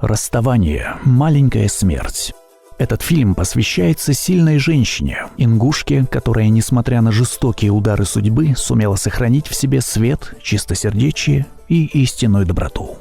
Расставание. Маленькая смерть. Этот фильм посвящается сильной женщине, ингушке, которая, несмотря на жестокие удары судьбы, сумела сохранить в себе свет, чистосердечие и истинную доброту.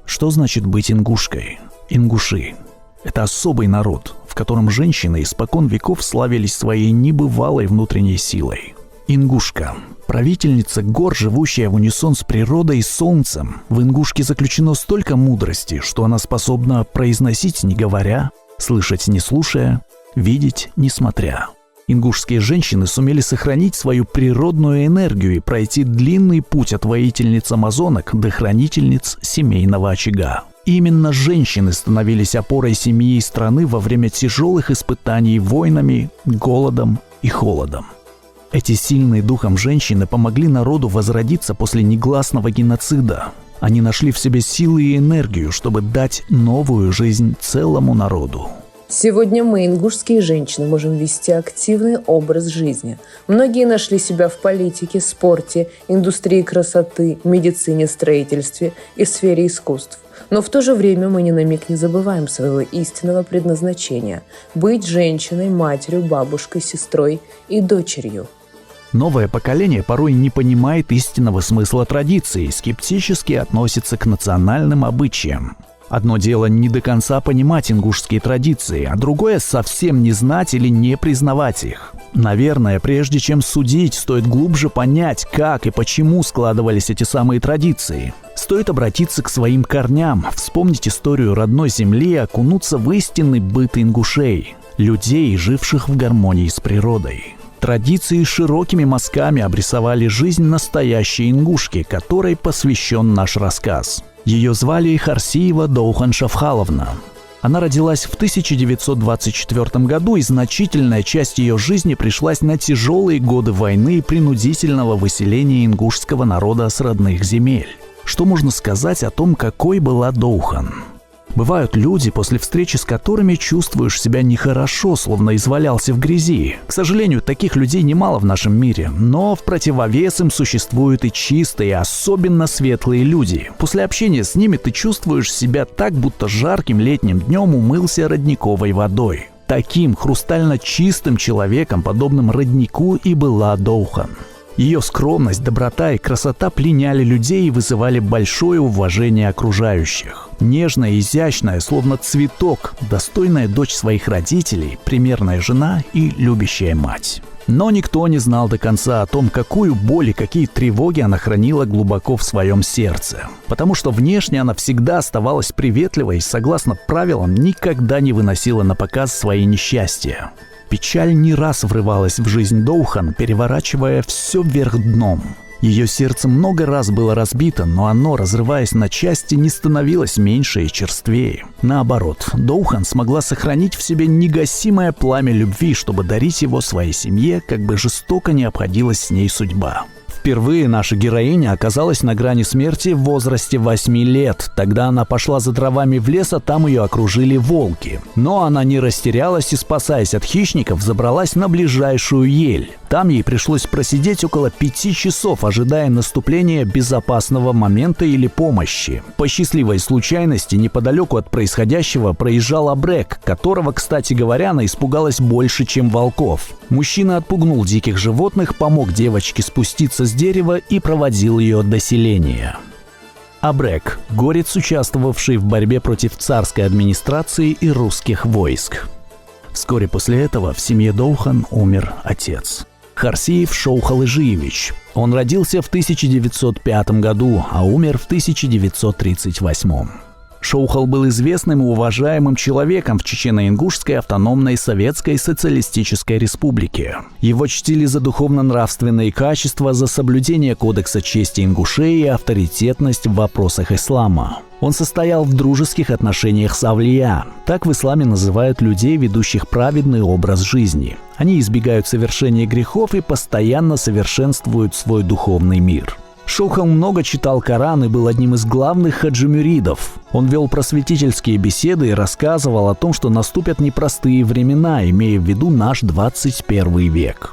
Что значит быть ингушкой? Ингуши – это особый народ, в котором женщины испокон веков славились своей небывалой внутренней силой. Ингушка – правительница гор, живущая в унисон с природой и солнцем. В ингушке заключено столько мудрости, что она способна произносить не говоря, слышать не слушая, видеть не смотря. Ингушские женщины сумели сохранить свою природную энергию и пройти длинный путь от воительниц амазонок до хранительниц семейного очага. Именно женщины становились опорой семьи и страны во время тяжелых испытаний войнами, голодом и холодом. Эти сильные духом женщины помогли народу возродиться после негласного геноцида. Они нашли в себе силы и энергию, чтобы дать новую жизнь целому народу. Сегодня мы, ингушские женщины, можем вести активный образ жизни. Многие нашли себя в политике, спорте, индустрии красоты, медицине, строительстве и сфере искусств. Но в то же время мы ни на миг не забываем своего истинного предназначения – быть женщиной, матерью, бабушкой, сестрой и дочерью. Новое поколение порой не понимает истинного смысла традиций и скептически относится к национальным обычаям. Одно дело не до конца понимать ингушские традиции, а другое совсем не знать или не признавать их. Наверное, прежде чем судить, стоит глубже понять, как и почему складывались эти самые традиции. Стоит обратиться к своим корням, вспомнить историю родной земли и окунуться в истинный быт ингушей, людей, живших в гармонии с природой. Традиции широкими мазками обрисовали жизнь настоящей ингушки, которой посвящен наш рассказ. Ее звали Харсиева Доухан Шавхаловна. Она родилась в 1924 году, и значительная часть ее жизни пришлась на тяжелые годы войны и принудительного выселения ингушского народа с родных земель. Что можно сказать о том, какой была Доухан? Бывают люди, после встречи с которыми чувствуешь себя нехорошо, словно извалялся в грязи. К сожалению, таких людей немало в нашем мире, но в противовес им существуют и чистые, особенно светлые люди. После общения с ними ты чувствуешь себя так, будто жарким летним днем умылся родниковой водой. Таким хрустально чистым человеком, подобным роднику, и была Доухан. Ее скромность, доброта и красота пленяли людей и вызывали большое уважение окружающих. Нежная, изящная, словно цветок, достойная дочь своих родителей, примерная жена и любящая мать. Но никто не знал до конца о том, какую боль и какие тревоги она хранила глубоко в своем сердце. Потому что внешне она всегда оставалась приветливой и, согласно правилам, никогда не выносила на показ свои несчастья. Печаль не раз врывалась в жизнь Доухан, переворачивая все вверх дном. Ее сердце много раз было разбито, но оно, разрываясь на части, не становилось меньше и черствее. Наоборот, Доухан смогла сохранить в себе негасимое пламя любви, чтобы дарить его своей семье, как бы жестоко не обходилась с ней судьба. Впервые наша героиня оказалась на грани смерти в возрасте 8 лет. Тогда она пошла за дровами в лес, а там ее окружили волки. Но она не растерялась и, спасаясь от хищников, забралась на ближайшую ель. Там ей пришлось просидеть около 5 часов, ожидая наступления безопасного момента или помощи. По счастливой случайности, неподалеку от происходящего проезжал абрек, которого, кстати говоря, она испугалась больше, чем волков. Мужчина отпугнул диких животных, помог девочке спуститься с дерева и проводил ее до селения. Абрек – горец, участвовавший в борьбе против царской администрации и русских войск. Вскоре после этого в семье Доухан умер отец. Харсиев Шоухалыжиевич. Он родился в 1905 году, а умер в 1938. Шоухал был известным и уважаемым человеком в Чечено-Ингушской автономной Советской Социалистической Республике. Его чтили за духовно-нравственные качества, за соблюдение кодекса чести ингушей и авторитетность в вопросах ислама. Он состоял в дружеских отношениях с Авлия. Так в исламе называют людей, ведущих праведный образ жизни. Они избегают совершения грехов и постоянно совершенствуют свой духовный мир. Шоухал много читал Коран и был одним из главных хаджи-мюридов. Он вел просветительские беседы и рассказывал о том, что наступят непростые времена, имея в виду наш 21 век.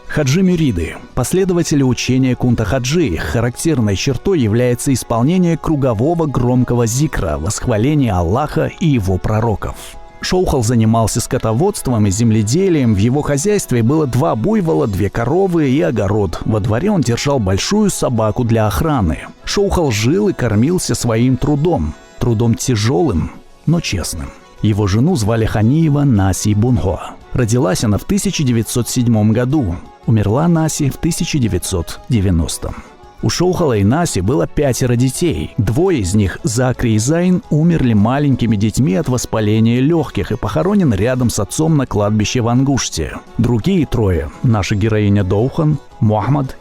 Хаджи Мюриды – последователи учения Кунта Хаджи. Характерной чертой является исполнение кругового громкого зикра, восхваления Аллаха и его пророков. Шоухал занимался скотоводством и земледелием. В его хозяйстве было 2 буйвола, 2 коровы и огород. Во дворе он держал большую собаку для охраны. Шоухал жил и кормился своим трудом. Трудом тяжелым, но честным. Его жену звали Ханиева Наси Бунхо. Родилась она в 1907 году. Умерла Наси в 1990. У Шоухала и Наси было 5 детей. 2 из них, Закри и Зайн, умерли маленькими детьми от воспаления легких и похоронены рядом с отцом на кладбище в Ангуште. Другие 3, наша героиня Доухан, Мухаммад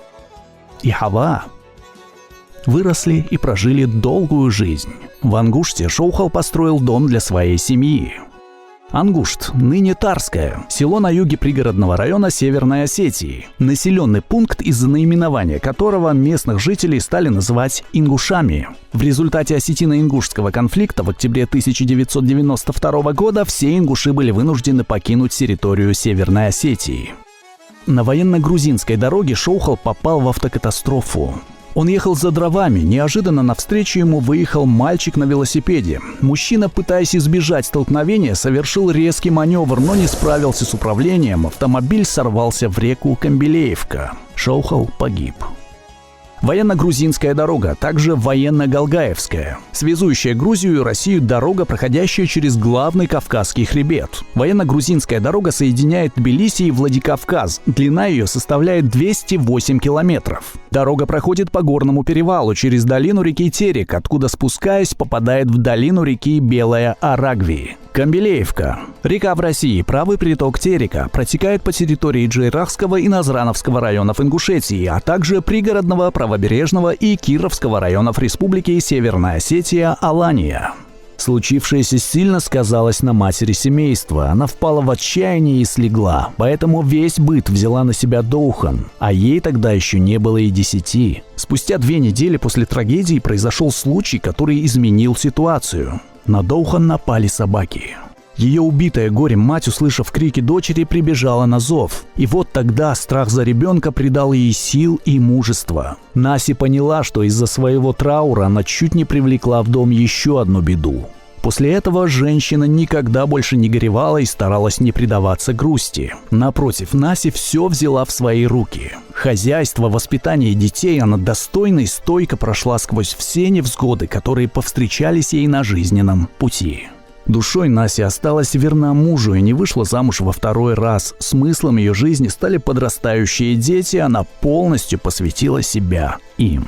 и Хава, выросли и прожили долгую жизнь. В Ангуште Шоухал построил дом для своей семьи. Ангушт, ныне Тарское, село на юге пригородного района Северной Осетии, населенный пункт, из-за наименования которого местных жителей стали называть ингушами. В результате осетино-ингушского конфликта в октябре 1992 года все ингуши были вынуждены покинуть территорию Северной Осетии. На военно-грузинской дороге Шоухал попал в автокатастрофу. Он ехал за дровами, неожиданно навстречу ему выехал мальчик на велосипеде. Мужчина, пытаясь избежать столкновения, совершил резкий маневр, но не справился с управлением. Автомобиль сорвался в реку Камбелеевка. Шоухал погиб. Военно-грузинская дорога, также военно-галгаевская. Связующая Грузию и Россию дорога, проходящая через главный Кавказский хребет. Военно-грузинская дорога соединяет Тбилиси и Владикавказ. Длина ее составляет 208 километров. Дорога проходит по горному перевалу через долину реки Терек, откуда, спускаясь, попадает в долину реки Белая Арагви. Камбелеевка. Река в России, правый приток Терека, протекает по территории Джейрахского и Назрановского районов Ингушетии, а также пригородного, правобережного и Кировского районов Республики Северная Осетия, Алания. Случившееся сильно сказалось на матери семейства. Она впала в отчаяние и слегла, поэтому весь быт взяла на себя Доухан, а ей тогда еще не было и 10. Спустя 2 недели после трагедии произошел случай, который изменил ситуацию. На Доухан напали собаки. Ее убитая горем мать, услышав крики дочери, прибежала на зов. И вот тогда страх за ребенка придал ей сил и мужества. Наси поняла, что из-за своего траура она чуть не привлекла в дом еще одну беду. После этого женщина никогда больше не горевала и старалась не предаваться грусти. Напротив, Наси все взяла в свои руки. Хозяйство, воспитание детей она достойно и стойко прошла сквозь все невзгоды, которые повстречались ей на жизненном пути. Душой Наси осталась верна мужу и не вышла замуж во 2-й раз. Смыслом ее жизни стали подрастающие дети, она полностью посвятила себя им.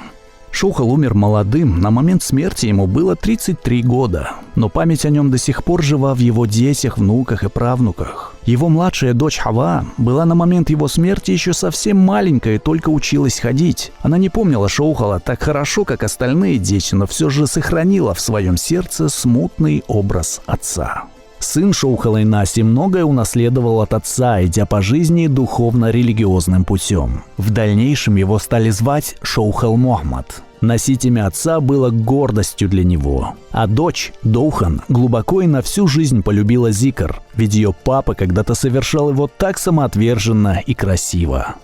Шоухал умер молодым, на момент смерти ему было 33 года, но память о нем до сих пор жива в его детях, внуках и правнуках. Его младшая дочь Хава была на момент его смерти еще совсем маленькая и только училась ходить. Она не помнила Шоухала так хорошо, как остальные дети, но все же сохранила в своем сердце смутный образ отца. Сын Шоухала и Наси многое унаследовал от отца, идя по жизни духовно-религиозным путем. В дальнейшем его стали звать Шоухал Мухаммад. Носить имя отца было гордостью для него. А дочь, Доухан, глубоко и на всю жизнь полюбила зикр, ведь ее папа когда-то совершал его так самоотверженно и красиво.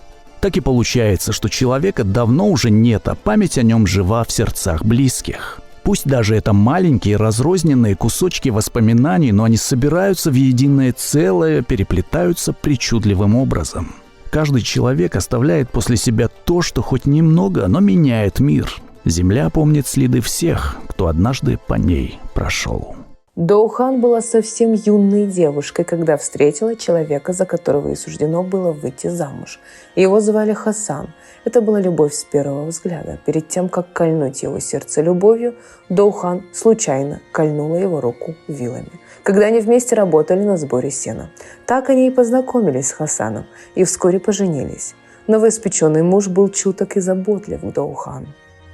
Так и получается, что человека давно уже нет, а память о нем жива в сердцах близких. Пусть даже это маленькие разрозненные кусочки воспоминаний, но они собираются в единое целое, переплетаются причудливым образом. Каждый человек оставляет после себя то, что хоть немного, но меняет мир. Земля помнит следы всех, кто однажды по ней прошел. Доухан была совсем юной девушкой, когда встретила человека, за которого ей суждено было выйти замуж. Его звали Хасан. Это была любовь с первого взгляда. Перед тем, как кольнуть его сердце любовью, Доухан случайно кольнула его руку вилами, когда они вместе работали на сборе сена. Так они и познакомились с Хасаном и вскоре поженились. Новоиспеченный муж был чуток и заботлив к Доухан.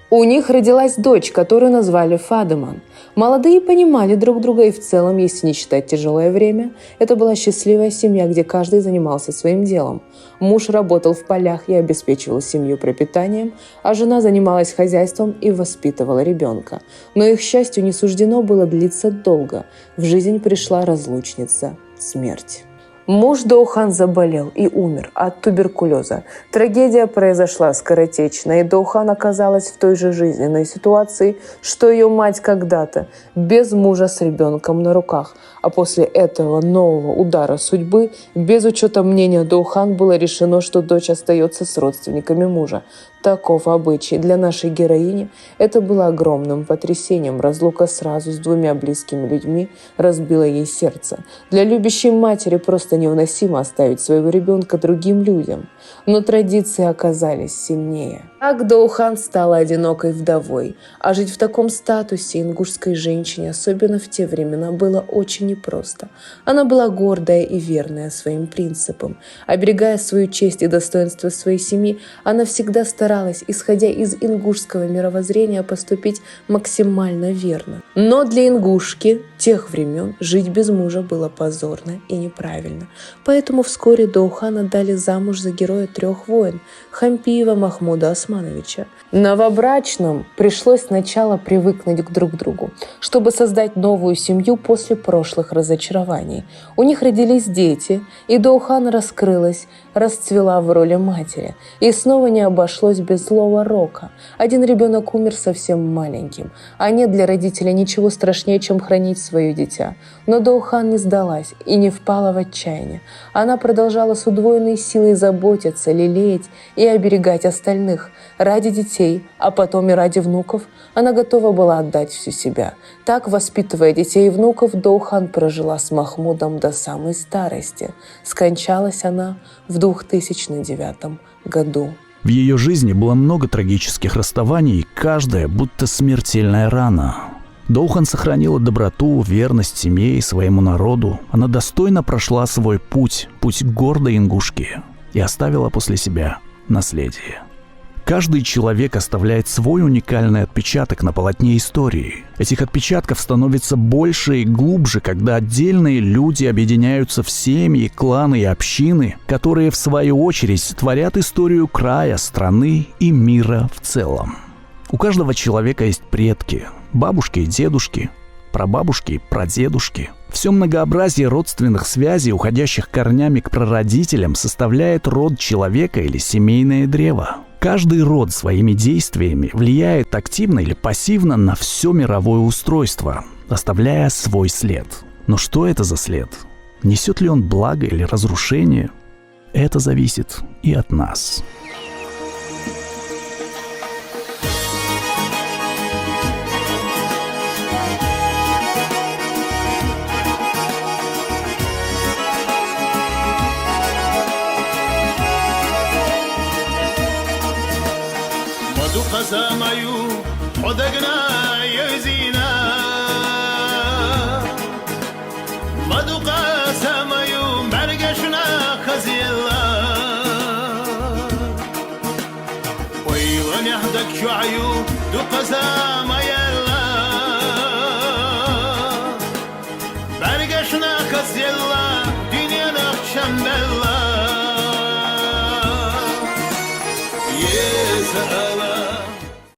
У них родилась дочь, которую назвали Фадыман. Молодые понимали друг друга и в целом, если не считать тяжелое время, это была счастливая семья, где каждый занимался своим делом. Муж работал в полях и обеспечивал семью пропитанием, а жена занималась хозяйством и воспитывала ребенка. Но их счастью не суждено было длиться долго. В жизнь пришла разлучница – смерть. Муж Доухан заболел и умер от туберкулеза. Трагедия произошла скоротечно, и Доухан оказалась в той же жизненной ситуации, что ее мать когда-то, без мужа с ребенком на руках. А после этого нового удара судьбы, без учета мнения Доухан, было решено, что дочь остается с родственниками мужа. Таков обычай. Для нашей героини это было огромным потрясением. Разлука сразу с двумя близкими людьми разбила ей сердце. Для любящей матери просто невыносимо оставить своего ребенка другим людям. Но традиции оказались сильнее. Так Доухан стала одинокой вдовой. А жить в таком статусе ингушской женщине, особенно в те времена, было очень непросто. Она была гордая и верная своим принципам. Оберегая свою честь и достоинство своей семьи, она всегда старалась, исходя из ингушского мировоззрения, поступить максимально верно. Но для ингушки тех времен жить без мужа было позорно и неправильно. Поэтому вскоре Доухан отдали замуж за героя 3 войн – Хампиева Махмуда Османовича. Новобрачным пришлось сначала привыкнуть друг к другу, чтобы создать новую семью после прошлых разочарований. У них родились дети, и Доухан раскрылась, расцвела в роли матери. И снова не обошлось без злого рока. Один ребенок умер совсем маленьким, а нет для родителя ничего страшнее, чем хранить свое дитя. Но Доухан не сдалась и не впала в отчаяние. Она продолжала с удвоенной силой заботиться, лелеять и оберегать остальных. Ради детей, а потом и ради внуков, она готова была отдать всю себя. Так, воспитывая детей и внуков, Доухан прожила с Махмудом до самой старости. Скончалась она в 2009 году. В ее жизни было много трагических расставаний, каждая будто смертельная рана. Доухан сохранила доброту, верность семье и своему народу. Она достойно прошла свой путь гордой ингушки, и оставила после себя наследие. Каждый человек оставляет свой уникальный отпечаток на полотне истории. Этих отпечатков становится больше и глубже, когда отдельные люди объединяются в семьи, кланы и общины, которые в свою очередь творят историю края, страны и мира в целом. У каждого человека есть предки, бабушки и дедушки, прабабушки и прадедушки. Все многообразие родственных связей, уходящих корнями к прародителям, составляет род человека или семейное древо. Каждый род своими действиями влияет активно или пассивно на все мировое устройство, оставляя свой след. Но что это за след? Несет ли он благо или разрушение? Это зависит и от нас. قسمايو حدقنا يزينا مدو قسمايو مرقشنا خزيلا ويلن يحدك شعيو دو قسمايلا مرقشنا خزيلا دنيا نقشم بلا يسأل